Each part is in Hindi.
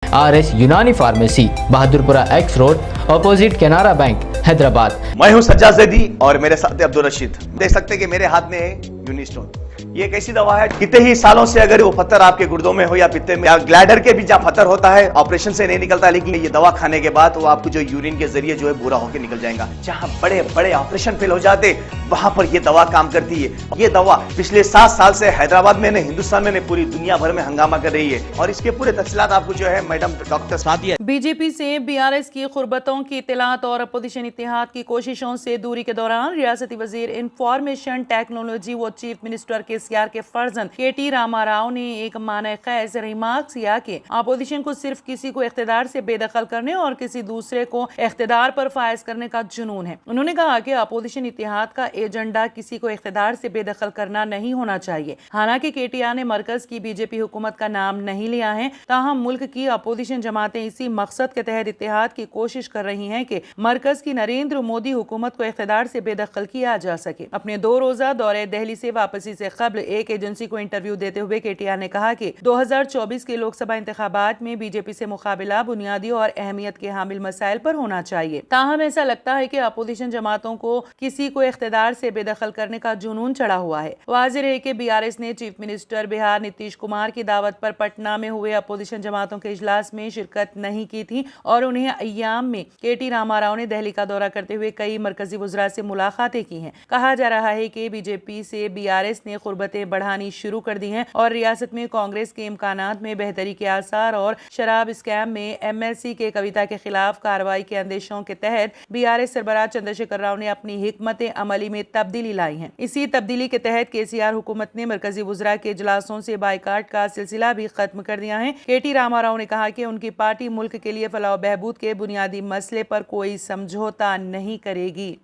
RS यूनानी pharmacy, Bahadurpura X road, opposite Canara bank, Hyderabad. मैं हूं सज्जाद ज़ैदी और मेरे साथ अब्दुल रशीद। देख सकते हैं कि मेरे हाथ में है यूनिस्टोन। ये एक ऐसी दवा है, कितने ही सालों से अगर वो पत्थर आपके गुर्दों में हो या पित्ते में या ग्लैडर के भी जहाँ पत्थर होता है, ऑपरेशन से नहीं निकलता, लेकिन ये दवा खाने के बाद वो आपको जो यूरिन के जरिए जो है बुरा होकर निकल जाएगा। जहाँ बड़े बड़े ऑपरेशन फेल हो जाते, वहां पर ये दवा काम करती है। ये दवा पिछले 7 साल से हैदराबाद में, हिंदुस्तान में, पूरी दुनिया भर में हंगामा कर रही है और इसके पूरे तफसीलात आपको जो है मैडम डॉक्टर सादिया। बीजेपी से BRS की खुरबतों की इत्तलात और अपोजिशन इत्तेहाद की कोशिशों से दूरी के दौरान रियासती वजीर इंफॉर्मेशन टेक्नोलॉजी व चीफ मिनिस्टर KCR के फर्जंद KT रामा राव ने एक माने खैज रिमार्क्स किया कि अपोजिशन को सिर्फ किसी को इख्तिदार से बेदखल करने और किसी दूसरे को इख्तिदार पर फायज करने का जुनून है। उन्होंने कहा कि अपोजिशन इत्तेहाद का एजेंडा किसी को इख्तिदार से बेदखल करना नहीं होना चाहिए। हालांकि KTR ने मरकज की बीजेपी हुकूमत का नाम नहीं लिया है, ताहम मुल्क की अपोजिशन जमातें इसी मकसद के तहत इत्तेहाद की कोशिश कर रही हैं कि मरकज की नरेंद्र मोदी हुकूमत को इख्तिदार से बेदखल किया जा सके। अपने 2 रोजा दौरे दिल्ली से वापसी से कबल एक एजेंसी को इंटरव्यू देते हुए KTR ने कहा कि 2024 के लोकसभा इंतखाबात में बीजेपी से मुकाबला बुनियादी और अहमियत के हामिल मसाइल पर होना चाहिए। ताहम ऐसा लगता है कि अपोजिशन जमातों को किसी को इख्तिदार से बेदखल करने का जुनून चढ़ा हुआ है। वाज़ेह है कि BRS ने चीफ मिनिस्टर बिहार नीतीश कुमार की दावत पर पटना में हुए अपोजिशन जमातों के इजलास में शिरकत नहीं की थी और उन्हें अय्याम में KT रामा राव ने दिल्ली का दौरा करते हुए कई मरकजी वज़रा से मुलाकातें की हैं। कहा जा रहा है कि बीजेपी से BRS ने खुरबतें बढ़ानी शुरू कर दी हैं और रियासत में कांग्रेस के इम्कानात में बेहतरी के आसार और शराब स्कैम में MLC के कविता के खिलाफ कार्रवाई के अंदेशों के तहत BRS सरबराह चंद्रशेखर राव ने अपनी हिकमत अमली में तब्दीली लाई है। इसी तब्दीली के तहत KCR हुकूमत ने मरकजी वज़रा के इजलासों से बाइकाट का सिलसिला भी खत्म कर दिया है। KT रामा राव ने कहा कि उनकी पार्टी मुल्क के लिए फलाह बहबूद के बुनियादी मसले पर कोई समझौता नहीं करेगी।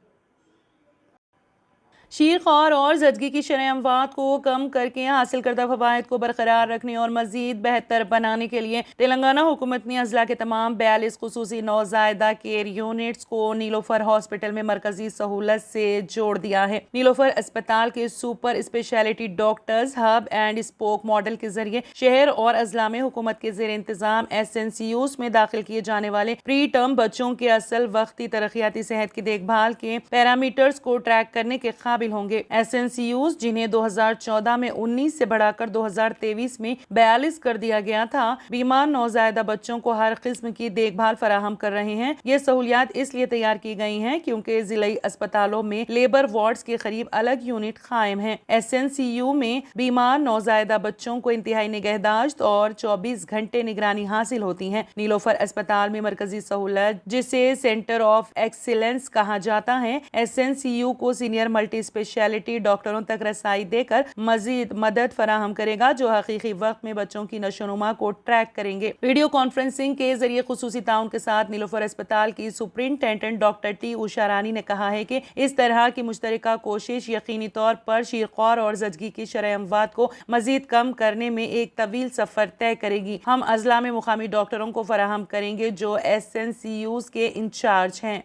शीरख्वार और जदगी की शरह अमवात को कम करके हासिल करदा फवायद को बरकरार रखने और मजीद बेहतर बनाने के लिए तेलंगाना हुकूमत ने अजला के तमाम 42 खुसूसी नौज़ायदा केयर यूनिट्स को नीलोफर हॉस्पिटल में मरकजी सहूलत से जोड़ दिया है। नीलोफर अस्पताल के super speciality doctors hub and spoke model के जरिए शहर और अजला में हुकूमत के जेर इंतजाम SNCUs में दाखिल किए जाने वाले प्री टर्म बच्चों के असल वक्ती तरक्याती सेहत की देखभाल के पैरामीटर्स को ट्रैक करने के काबिल होंगे। SNCUs जिन्हें 2014 में 19 से बढ़ाकर 2023 में 42 कर दिया गया था, बीमार नौज़ायदा बच्चों को हर किस्म की देखभाल फराहम कर रहे हैं। ये सहूलियात इसलिए तैयार की गई हैं क्योंकि जिलाई अस्पतालों में लेबर वार्ड्स के करीब अलग यूनिट कायम है। SNCU में बीमार नौज़ायदा बच्चों को इंतहाई निगहदाश्त और 24 घंटे निगरानी हासिल होती है। नीलोफर अस्पताल में मरकजी सहूलत, जिसे सेंटर ऑफ एक्सीलेंस कहा जाता है, SNCU को सीनियर मल्टी स्पेशलिटी डॉक्टरों तक रसाई देकर मजीद मदद फराहम करेगा, जो हकीकी वक्त में बच्चों की नशोनुमा को ट्रैक करेंगे। वीडियो कॉन्फ्रेंसिंग के जरिए खुसूसी ताउन के साथ नीलोफर अस्पताल की सुपरिंटेंडेंट डॉक्टर T उषा रानी ने कहा है कि इस तरह की मुश्तरका कोशिश यकीनी तौर पर शीरख्वार और जदगी की शरह अमवात को मजीद कम करने में एक तवील सफर तय करेगी। हम अजला में मुकामी डॉक्टरों को फराहम करेंगे जो SNCUs के इंचार्ज हैं।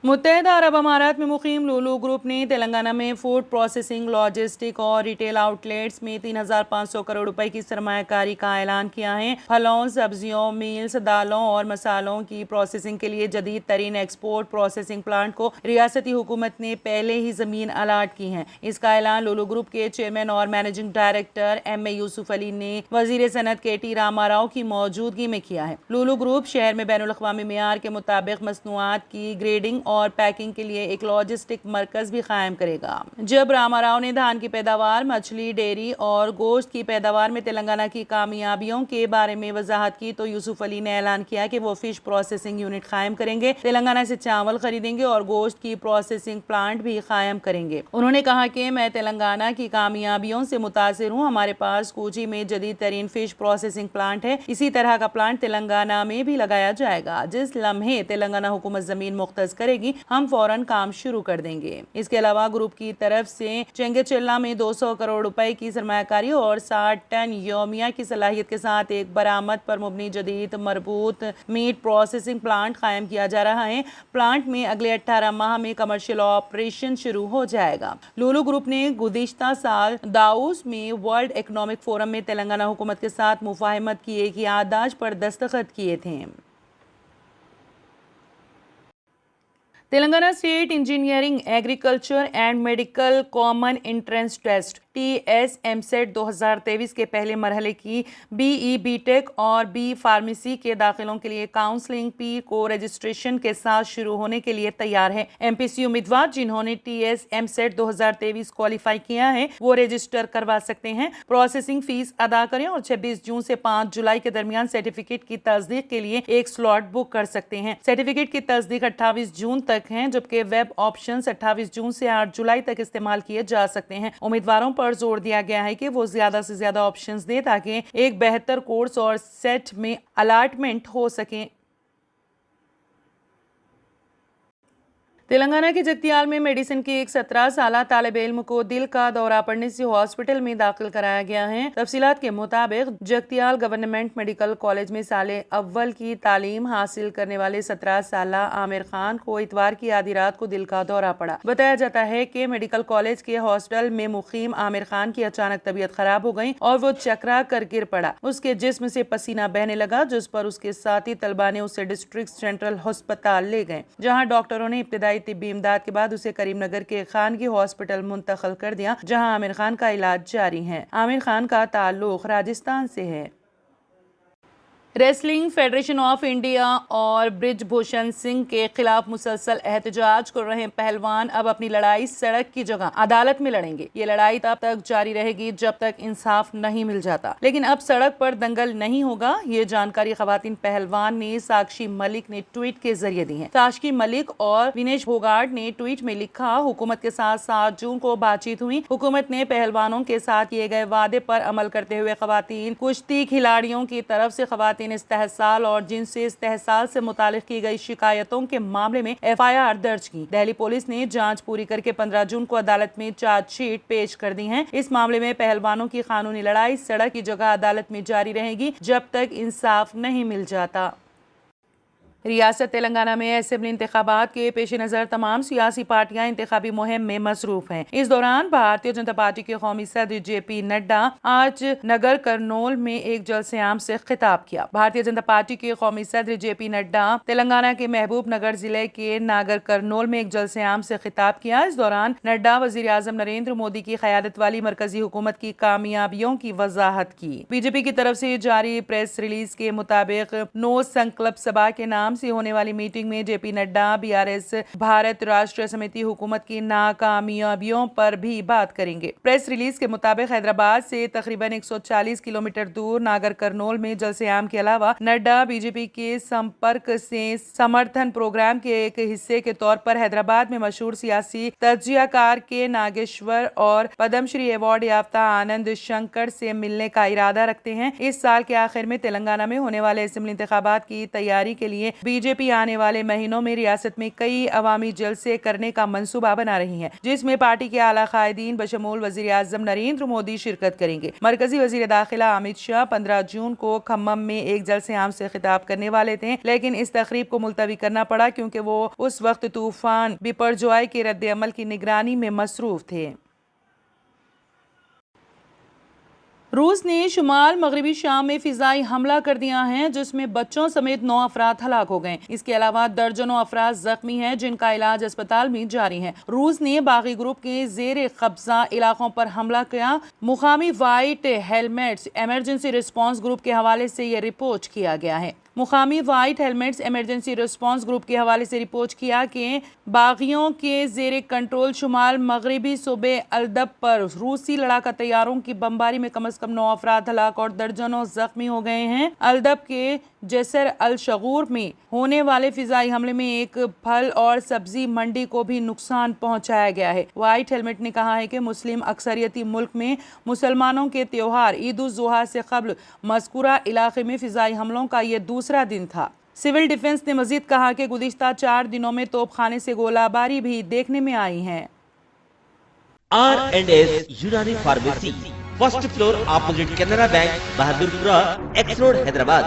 मुत्तहदा अरब अमारात में मुकीम लुलु ग्रुप ने तेलंगाना में फूड प्रोसेसिंग, लॉजिस्टिक और रिटेल आउटलेट्स में 3,500 करोड़ रुपए की सरमायाकारी का ऐलान किया है। फलों, सब्जियों, मील्स, दालों और मसालों की प्रोसेसिंग के लिए जदीद तरीन एक्सपोर्ट प्रोसेसिंग प्लांट को रियासती हुकूमत ने पहले ही जमीन अलाट की है। इसका ऐलान लुलु ग्रुप के चेयरमैन और managing director MA Yusuf Ali ने वजीर सनत KT रामा राव की मौजूदगी में किया है। लुलु ग्रुप शहर में बैनुल अक़वामी मेयार के मुताबिक मसनूआत की ग्रेडिंग और पैकिंग के लिए एक लॉजिस्टिक मरकज भी कायम करेगा। जब रामा राव ने धान की पैदावार, मछली, डेयरी और गोश्त की पैदावार में तेलंगाना की कामयाबियों के बारे में वजाहत की तो यूसुफ अली ने ऐलान किया कि वो फिश प्रोसेसिंग यूनिट कायम करेंगे, तेलंगाना से चावल खरीदेंगे और गोश्त की प्रोसेसिंग प्लांट भी कायम करेंगे। उन्होंने कहा कि मैं तेलंगाना की कामयाबियों से मुतासिर हूँ। हमारे पास कोची में जदीद तरीन फिश प्रोसेसिंग प्लांट है। इसी तरह का प्लांट तेलंगाना में भी लगाया जाएगा। जिस लम्हे तेलंगाना हुकूमत जमीन मुख्तस करेगी करेगी, हम फौरन काम शुरू कर देंगे। इसके अलावा ग्रुप की तरफ से चेंगेचिल्ला में 200 करोड़ रुपए की सरमायाकारी और 60 टन योमिया की सलाहियत के साथ एक बरामद पर मुबनी जदीद मरबूत मीट प्रोसेसिंग प्लांट कायम किया जा रहा है। प्लांट में अगले 18 माह में कमर्शियल ऑपरेशन शुरू हो जाएगा। लुलु ग्रुप ने गुज़िश्ता साल दाऊस में वर्ल्ड इकोनॉमिक फोरम में तेलंगाना हुकूमत के साथ मुफाहमत की एक याददाश्त पर दस्तखत किए थे। Telangana state engineering agriculture and medical common entrance test TSMCET 2023 के पहले मरहले की BE BTech और B फार्मेसी के दाखिलों के लिए काउंसलिंग को रजिस्ट्रेशन के साथ शुरू होने के लिए तैयार है। MPC उम्मीदवार जिन्होंने TSMCET 2023 क्वालिफाई किया है वो रजिस्टर करवा सकते हैं। प्रोसेसिंग फीस अदा करें और 26 जून से 5 जुलाई के दरमियान सर्टिफिकेट की तस्दीक के लिए एक स्लॉट बुक कर सकते हैं। सर्टिफिकेट की तस्दीक 28 जून तक है, जबकि वेब ऑप्शन 28 जून से 8 जुलाई तक इस्तेमाल किए जा सकते हैं। उम्मीदवारों पर जोर दिया गया है कि वो ज्यादा से ज्यादा ऑप्शंस दें ताकि एक बेहतर कोर्स और सेट में अलॉटमेंट हो सके। तेलंगाना के जगतियाल में मेडिसिन की एक 17 साला तालिब इल्म को दिल का दौरा पड़ने से हॉस्पिटल में दाखिल कराया गया है। तफसीलात के मुताबिक जगतियाल गवर्नमेंट मेडिकल कॉलेज में साले अव्वल की तालीम हासिल करने वाले 17 साला आमिर खान को इतवार की आधी रात को दिल का दौरा पड़ा। बताया जाता है कि मेडिकल कॉलेज के हॉस्टल में मुकीम आमिर खान की अचानक तबीयत खराब हो गई और वो चकरा कर गिर पड़ा। उसके जिस्म से पसीना बहने लगा, जिस पर उसके साथी तलबा ने उसे डिस्ट्रिक्ट सेंट्रल अस्पताल ले गए, जहाँ डॉक्टरों ने इब्तिदाई तिब्बी इमदाद के बाद उसे करीमनगर के खानगी हॉस्पिटल मुंतकिल कर दिया, जहां आमिर खान का इलाज जारी है। आमिर खान का ताल्लुक राजस्थान से है। रेसलिंग फेडरेशन ऑफ इंडिया और ब्रिजभूषण सिंह के खिलाफ मुसलसल एहतजाज कर रहे पहलवान अब अपनी लड़ाई सड़क की जगह अदालत में लड़ेंगे। ये लड़ाई तब तक जारी रहेगी जब तक इंसाफ नहीं मिल जाता, लेकिन अब सड़क पर दंगल नहीं होगा। ये जानकारी खवातीन पहलवान ने साक्षी मलिक ने ट्वीट के जरिए दी है। साक्षी मलिक और विनेश फोगाट ने ट्वीट में लिखा, हुकूमत के साथ 7 जून को बातचीत हुई। हुकूमत ने पहलवानों के साथ किए गए वादे पर अमल करते हुए खवातीन कुश्ती खिलाड़ियों की तरफ से खवातीन इस्तेहसाल और जिनसी इस्तेहसाल से मुतालिक की गई शिकायतों के मामले में FIR दर्ज की। दिल्ली पुलिस ने जांच पूरी करके 15 जून को अदालत में चार्जशीट पेश कर दी है। इस मामले में पहलवानों की कानूनी लड़ाई सड़क की जगह अदालत में जारी रहेगी जब तक इंसाफ नहीं मिल जाता। रियासत तेलंगाना में असेंबली इंतखाबात के पेश नज़र तमाम सियासी पार्टियां इंतखाबी मुहिम में मसरूफ हैं। इस दौरान भारतीय जनता पार्टी के कौमी सदर JP नड्डा आज नगर करनौल में एक जलसे-आम से खिताब किया। भारतीय जनता पार्टी के कौमी सदर JP नड्डा तेलंगाना के महबूब नगर जिले के नागर करनौल में एक जलसे-आम से खिताब किया। इस दौरान नड्डा वजीर आजम नरेंद्र मोदी की क़यादत वाली मरकजी हुकूमत की कामयाबियों की वजाहत की। बीजेपी की तरफ से जारी प्रेस रिलीज के मुताबिक नो संकल्प सभा के नाम से होने वाली मीटिंग में JP नड्डा BRS भारत राष्ट्रीय समिति हुकूमत की नाकामयाबियों पर भी बात करेंगे। प्रेस रिलीज के मुताबिक हैदराबाद से तकरीबन 140 किलोमीटर दूर नागर करनौल में जलसे-आम के अलावा नड्डा BJP के संपर्क से समर्थन प्रोग्राम के एक हिस्से के तौर पर हैदराबाद में मशहूर सियासी तज्जियाकार के नागेश्वर और पद्मश्री अवार्ड याफ्ता आनंद शंकर से मिलने का इरादा रखते हैं। इस साल के आखिर में तेलंगाना में होने वाले असेंबली इंतखाबात की तैयारी के लिए BJP आने वाले महीनों में रियासत में कई अवामी जलसे करने का मंसूबा बना रही है, जिसमें पार्टी के आला कायदीन बशमूल वजीर आजम नरेंद्र मोदी शिरकत करेंगे। मरकजी वजीर दाखिला अमित शाह 15 जून को खम्मम में एक जलसे-आम से खिताब करने वाले थे, लेकिन इस तकरीब को मुलतवी करना पड़ा क्योंकि वो उस वक्त तूफान बिपरजॉय के रद्द-ए-अमल की निगरानी में मसरूफ थे। रूस ने शुमाल मगरबी शाम में फिजाई हमला कर दिया है, जिसमें बच्चों समेत 9 अफराद हलाक हो गए। इसके अलावा दर्जनों अफराद जख्मी हैं, जिनका इलाज अस्पताल में जारी है। रूस ने बागी ग्रुप के जेर कब्जा इलाकों पर हमला किया। मुकामी white helmets emergency response group के हवाले से यह रिपोर्ट किया गया है। मुकामी white helmets emergency response group के हवाले से रिपोर्ट किया कि बागियों के जेर कंट्रोल शुमाल मगरबी सूबे अल्दब पर रूसी लड़ाका तैयारों की बमबारी में कम से कम 9 अफराद हलाक और दर्जनों जख्मी हो गए हैं। अल्दब के जसर अल शगूर में होने वाले फिजाई हमले में एक फल और सब्जी मंडी को भी नुकसान पहुंचाया गया है। व्हाइट हेलमेट ने कहा है कि मुस्लिम अक्सरियती मुल्क में मुसलमानों के त्योहार ईद उल जुहा से कबल मज़कूरा इलाके में फिजाई हमलों का ये दूसरा दिन था। सिविल डिफेंस ने मजीद कहा कि गुज़िश्ता 4 दिनों में तोपखाने से गोलाबारी भी देखने में आई है। R&S यूनानी pharmacy, first floor opposite Canara bank, Bahadurpura, x road, Hyderabad.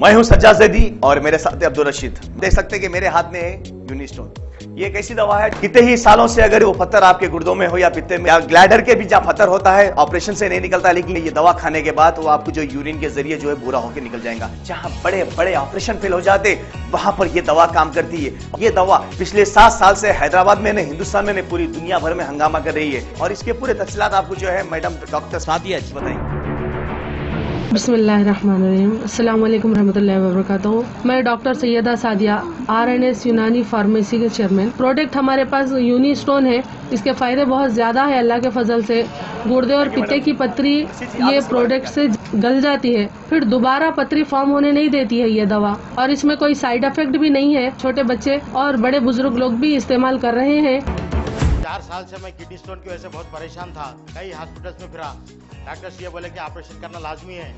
मैं हूं सज्जाद ज़ैदी और मेरे साथ है अब्दुल रशीद। देख सकते हैं कि मेरे हाथ में है यूनिस्टोन। ये एक ऐसी दवा है, कितने ही सालों से अगर वो पत्थर आपके गुर्दों में हो या पित्ते में या ग्लैडर के भी जहाँ पत्थर होता है, ऑपरेशन से नहीं निकलता, लेकिन ये दवा खाने के बाद वो आपको जो यूरिन के जरिए जो है पूरा होकर निकल जाएगा। जहाँ बड़े बड़े ऑपरेशन फेल हो जाते वहां पर ये दवा काम करती है। ये दवा पिछले 7 साल से हैदराबाद में नहीं, हिंदुस्तान में नहीं, पूरी दुनिया भर में हंगामा कर रही है। और इसके पूरे तफसीलात आपको जो है मैडम डॉक्टर सादिया जी बताएंगे। बिस्मिल्लाहिर्रहमानिर्रहीम, अस्सलाम वालेकुम रहमतुल्लाहि व बरकातहू। मैं डॉक्टर सैयदा सादिया, R&S यूनानी फार्मेसी के चेयरमैन। प्रोडक्ट हमारे पास यूनिस्टोन है। इसके फायदे बहुत ज्यादा है अल्लाह के फजल से। गुर्दे और पित्ते की पथरी ये प्रोडक्ट से गल जाती है, फिर दोबारा पथरी फॉर्म होने नहीं देती है ये दवा। और इसमें कोई साइड इफेक्ट भी नहीं है। छोटे बच्चे और बड़े बुजुर्ग लोग भी इस्तेमाल कर रहे हैं। 4 साल से मैं किडनी स्टोन की वजह से बहुत परेशान था। कई हॉस्पिटल्स में फिरा, डॉक्टर्स ये बोले कि ऑपरेशन करना लाजमी है,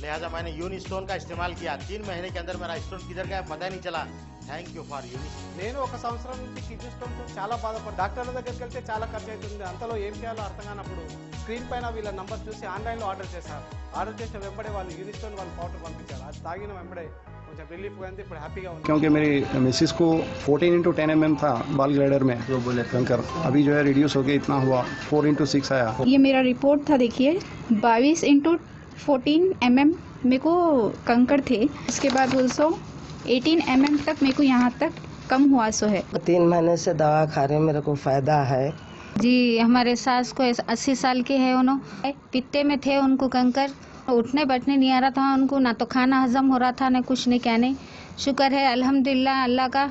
लिहाजा मैंने यूनि स्टोन का इस्तेमाल किया। 3 महीने के अंदर मेरा स्टोन किधर गया पता ही नहीं चला। Thank you for uni stone. నేను 1 సంవత్సరం నుంచి కిడ్నీ స్టోన్తో చాలా బాధపడ్డా. డాక్టర్ల దగ్గరికి వెళ్తే చాలా ఖర్చు అవుతుంది. అంతలో ఏం చేయాలో అర్థం కానప్పుడు స్క్రీన్ పైన వీళ్ళ నంబర్ చూసి ఆన్లైన్లో ఆర్డర్ చేశారు. ఆర్డర్ చేసిన వెంబడే వాళ్ళు యూని స్టోన్ వాళ్ళు పౌడర్ పంపించారు. అది తాగిన వెంబడే కొంచెం రిలీఫ్ అయింది. ఇప్పుడు హ్యాపీగా ఉంది. क्योंकि मेरी मिसिस को 14x10 mm था बाल ग्लाइडर में जो बोले कंकर, अभी जो है रिड्यूस होके इतना हुआ 4x6 आया। ये मेरा रिपोर्ट था, देखिए 22x14 mm मेरे को कंकर थे। उसके बाद 18 mm तक मेरे को यहाँ तक कम हुआ सो है। 3 महीने से दवा खा रहे, मेरे को फायदा है जी। हमारे सास को 80 साल के है, उन्होंने पित्ते में थे, उनको कंकर, उठने बैठने नहीं आ रहा था उनको, ना तो खाना हजम हो रहा था, ना कुछ नहीं कहने। शुक्र है अल्हम्दुलिल्लाह, अल्लाह का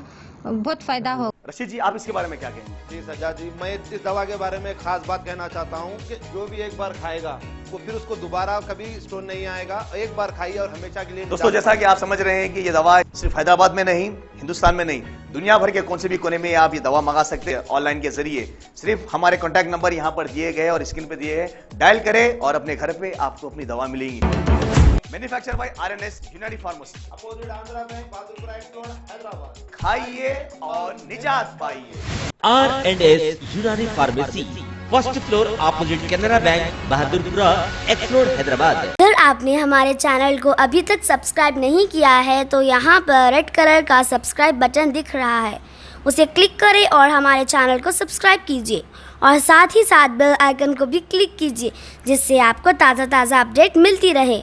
बहुत फायदा हो। रशीद जी, आप इसके बारे में क्या कहेंगे? जी सज्जाद जी, मैं इस दवा के बारे में खास बात कहना चाहता हूँ कि जो भी एक बार खाएगा वो फिर उसको दोबारा कभी स्टोन नहीं आएगा। एक बार खाइए और हमेशा के लिए। दोस्तों, जैसा कि आप समझ रहे हैं कि ये दवा सिर्फ हैदराबाद में नहीं, हिंदुस्तान में नहीं, दुनिया भर के कौन से भी कोने में आप ये दवा मंगा सकते हैं ऑनलाइन के जरिए। सिर्फ हमारे कॉन्टैक्ट नंबर यहाँ पर दिए गए और स्क्रीन पे दिए हैं, डायल करें और अपने घर पे आपको अपनी दवा मिलेगी। मैन्युफैक्चर बाय R&S यूनानी pharmacy, opposite Andhra bank, Bahadurpura, x road, Hyderabad. खाइए और निजात पाइए। R&S यूनानी pharmacy, first floor opposite Canara bank, Bahadurpura, x road, Hyderabad. अगर आपने हमारे चैनल को अभी तक सब्सक्राइब नहीं किया है तो यहाँ पर रेड कलर का सब्सक्राइब बटन दिख रहा है, उसे क्लिक करें और हमारे चैनल को सब्सक्राइब कीजिए और साथ ही साथ बेल आइकन को भी क्लिक कीजिए, जिससे आपको ताज़ा अपडेट मिलती रहे।